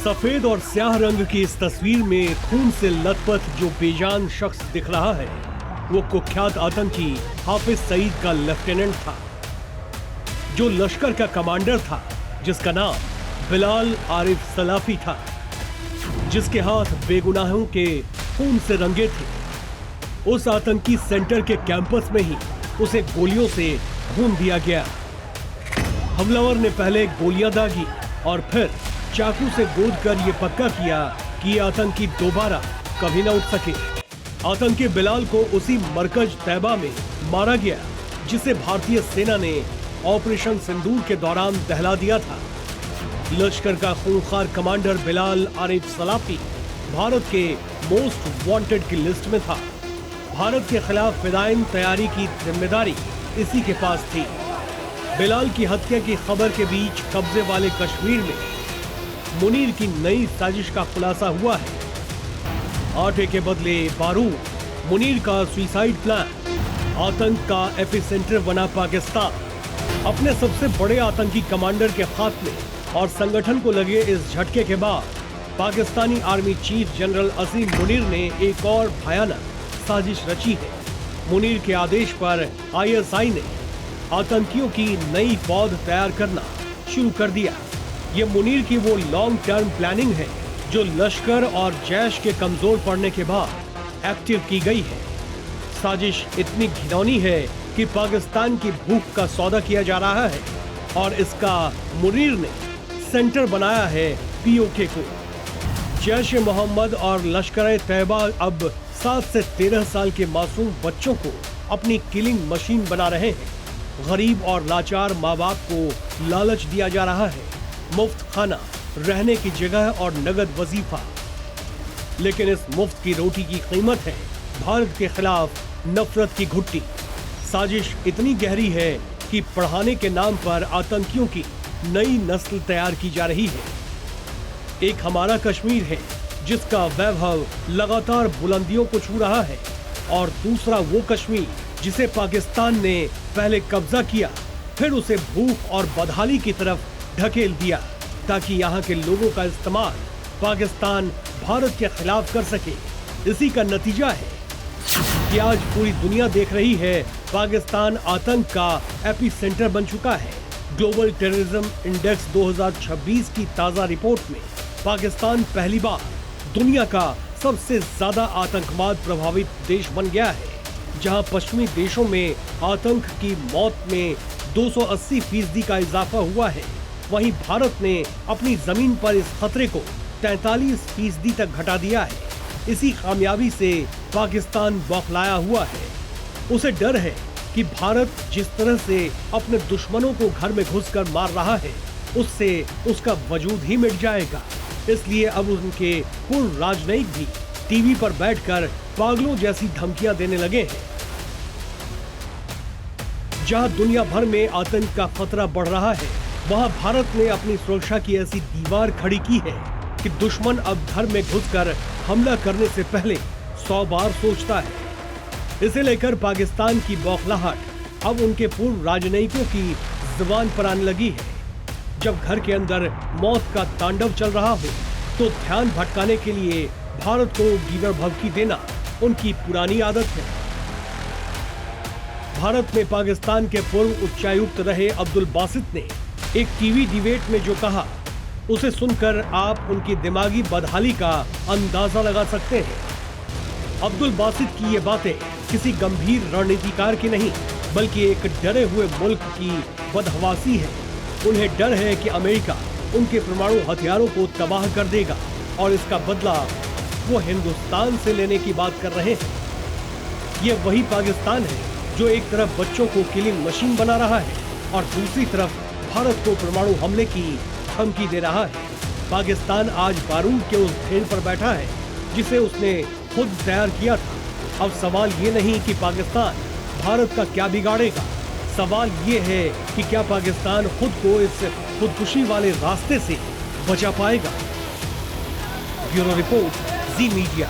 सफेद और स्याह रंग की इस तस्वीर में खून से लथपथ जो बेजान शख्स दिख रहा है वो कुख्यात आतंकी हाफिज सईद का लेफ्टिनेंट था, जो लश्कर का कमांडर था, जिसका नाम बिलाल आरिफ सलाफी था, जिसके हाथ बेगुनाहों के खून से रंगे थे। उस आतंकी सेंटर के कैंपस में ही उसे गोलियों से भून दिया गया। हमलावर ने पहले गोलियां दागी और फिर चाकू से गोदकर ये पक्का किया कि ये आतंकी दोबारा कभी न उठ सके। आतंकी बिलाल को उसी मरकज तैयबा में मारा गया जिसे भारतीय सेना ने ऑपरेशन सिंदूर के दौरान दहला दिया था। लश्कर का खूंखार कमांडर बिलाल आरिफ सलाफी भारत के मोस्ट वांटेड की लिस्ट में था। भारत के खिलाफ फिदाइन तैयारी की जिम्मेदारी इसी के पास थी। बिलाल की हत्या की खबर के बीच कब्जे वाले कश्मीर में मुनीर की नई साजिश का खुलासा हुआ है। आटे के बदले बारूद, मुनीर का सुसाइड प्लान, आतंक का एपिसेंटर बना पाकिस्तान। अपने सबसे बड़े आतंकी कमांडर के खात्मे और संगठन को लगे इस झटके के बाद पाकिस्तानी आर्मी चीफ जनरल असीम मुनीर ने एक और भयानक साजिश रची है। मुनीर के आदेश पर आईएसआई ने आतंकियों की नई पौध तैयार करना शुरू कर दिया। ये मुनीर की वो लॉन्ग टर्म प्लानिंग है जो लश्कर और जैश के कमजोर पड़ने के बाद एक्टिव की गई है। साजिश इतनी घिनौनी है कि पाकिस्तान की भूख का सौदा किया जा रहा है और इसका मुनीर ने सेंटर बनाया है पीओके को। जैश ए मोहम्मद और लश्कर तैयबा अब 7 से 13 साल के मासूम बच्चों को अपनी किलिंग मशीन बना रहे हैं। गरीब और लाचार माँ बाप को लालच दिया जा रहा है, मुफ्त खाना, रहने की जगह और नगद वजीफा। लेकिन इस मुफ्त की रोटी की कीमत है भारत के खिलाफ नफरत की घुट्टी। साजिश इतनी गहरी है कि पढ़ाने के नाम पर आतंकियों की नई नस्ल तैयार की जा रही है। एक हमारा कश्मीर है जिसका वैभव लगातार बुलंदियों को छू रहा है और दूसरा वो कश्मीर जिसे पाकिस्तान ने पहले कब्जा किया, फिर उसे भूख और बदहाली की तरफ ढकेल दिया ताकि यहाँ के लोगों का इस्तेमाल पाकिस्तान भारत के खिलाफ कर सके। इसी का नतीजा है कि आज पूरी दुनिया देख रही है पाकिस्तान आतंक का एपी सेंटर बन चुका है। ग्लोबल टेररिज्म इंडेक्स 2026 की ताजा रिपोर्ट में पाकिस्तान पहली बार दुनिया का सबसे ज्यादा आतंकवाद प्रभावित देश बन गया है, जहां पश्चिमी देशों में आतंक की मौत में 280% का इजाफा हुआ है। वहीं भारत ने अपनी जमीन पर इस खतरे को 43% तक घटा दिया है। इसी कामयाबी से पाकिस्तान बौखलाया हुआ है। उसे डर है कि भारत जिस तरह से अपने दुश्मनों को घर में घुसकर मार रहा है, उससे उसका वजूद ही मिट जाएगा। इसलिए अब उनके पूर्व राजनयिक भी टीवी पर बैठकर पागलों जैसी धमकियां देने लगे हैं। जहां दुनिया भर में आतंक का खतरा बढ़ रहा है, वहां भारत ने अपनी सुरक्षा की ऐसी दीवार खड़ी की है कि दुश्मन अब घर में घुसकर हमला करने से पहले 100 बार सोचता है। इसे लेकर पाकिस्तान की बौखलाहट अब उनके पूर्व राजनयिकों की जुबान पर आने लगी है। जब घर के अंदर मौत का तांडव चल रहा हो तो ध्यान भटकाने के लिए भारत को गीदड़ भभकी देना उनकी पुरानी आदत है। भारत में पाकिस्तान के पूर्व उच्चायुक्त रहे अब्दुल बासित ने एक टीवी डिबेट में जो कहा, उसे सुनकर आप उनकी दिमागी बदहाली का अंदाजा लगा सकते हैं। अब्दुल बासित की ये बातें किसी गंभीर रणनीतिकार की नहीं, बल्कि एक डरे हुए मुल्क की बदहवासी है। उन्हें डर है कि अमेरिका उनके परमाणु हथियारों को तबाह कर देगा और इसका बदला वो हिंदुस्तान से लेने की बात कर रहे हैं। ये वही पाकिस्तान है जो एक तरफ बच्चों को किलिंग मशीन बना रहा है और दूसरी तरफ भारत को परमाणु हमले की धमकी दे रहा है। पाकिस्तान आज बारूद के उस ढेर पर बैठा है जिसे उसने खुद तैयार किया था। अब सवाल ये नहीं कि पाकिस्तान भारत का क्या बिगाड़ेगा, सवाल ये है कि क्या पाकिस्तान खुद को इस खुदकुशी वाले रास्ते से बचा पाएगा। ब्यूरो रिपोर्ट, जी मीडिया।